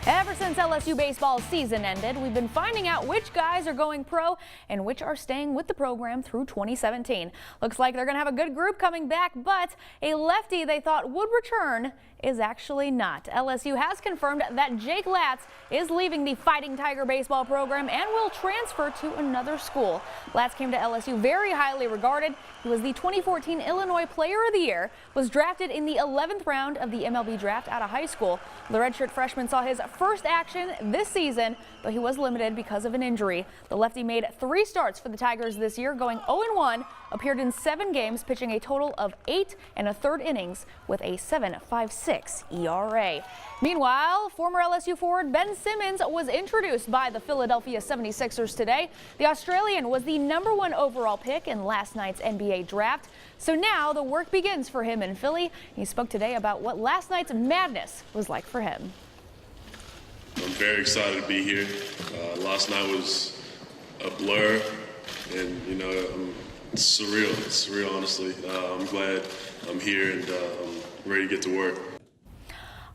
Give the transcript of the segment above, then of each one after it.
Ever since LSU baseball season ended, we've been finding out which guys are going pro and which are staying with the program through 2017. Looks like they're going to have a good group coming back, but a lefty they thought would return is actually not. LSU has confirmed that Jake Latz is leaving the Fighting Tiger baseball program and will transfer to another school. Latz came to LSU very highly regarded. He was the 2014 Illinois Player of the Year, was drafted in the 11th round of the MLB draft out of high school. The redshirt freshman saw his first action this season, but he was limited because of an injury. The lefty made 3 starts for the Tigers this year, going 0-1, appeared in 7 games, pitching a total of 8 1/3 innings with a 7.56 ERA. Meanwhile, former LSU forward Ben Simmons was introduced by the Philadelphia 76ers today. The Australian was the #1 overall pick in last night's NBA draft. So now the work begins for him in Philly. He spoke today about what last night's madness was like for him. I'm very excited to be here. Last night was a blur, and it's surreal. It's surreal, honestly. I'm glad I'm here and I'm ready to get to work.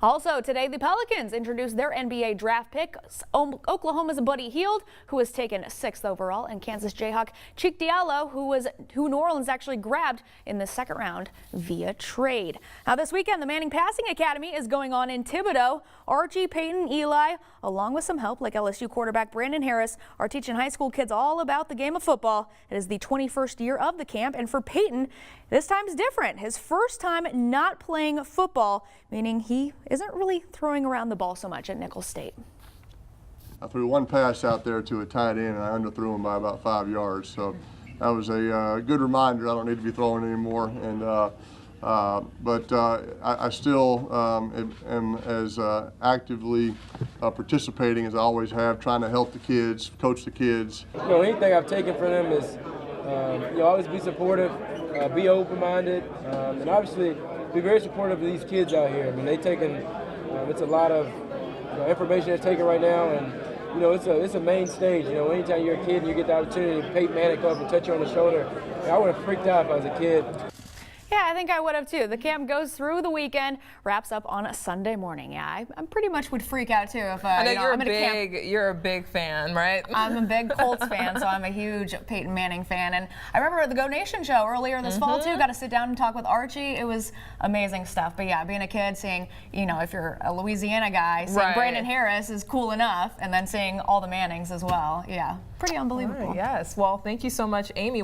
Also today, the Pelicans introduced their NBA draft pick, Oklahoma's Buddy Hield, who was taken 6th overall, and Kansas Jayhawk Cheek Diallo, who New Orleans actually grabbed in the 2nd round via trade. Now this weekend, the Manning Passing Academy is going on in Thibodaux. Archie, Peyton, Eli, along with some help like LSU quarterback Brandon Harris, are teaching high school kids all about the game of football. It is the 21st year of the camp, and for Peyton, this time's different. His first time not playing football, meaning he isn't really throwing around the ball so much at Nicholls State. I threw one pass out there to a tight end, and I underthrew him by about 5 yards. So that was a good reminder I don't need to be throwing anymore. And but I still am as actively participating as I always have, trying to help the kids, coach the kids. Anything I've taken from them is always be supportive, be open-minded, and obviously be very supportive of these kids out here. I mean, it's a lot of information they're taking right now, and it's a main stage. Anytime you're a kid and you get the opportunity to Peyton Manning come up and touch you on the shoulder, I would have freaked out if I was a kid. Yeah, I think I would have too. The camp goes through the weekend, wraps up on a Sunday morning. Yeah, I pretty much would freak out too if I know you're you're a big fan, right? I'm a big Colts fan, so I'm a huge Peyton Manning fan. And I remember at the Go Nation show earlier this fall too, got to sit down and talk with Archie. It was amazing stuff. But yeah, being a kid, seeing, if you're a Louisiana guy, seeing Brandon Harris is cool enough, and then seeing all the Mannings as well. Yeah, pretty unbelievable. Yes, well, thank you so much, Amy.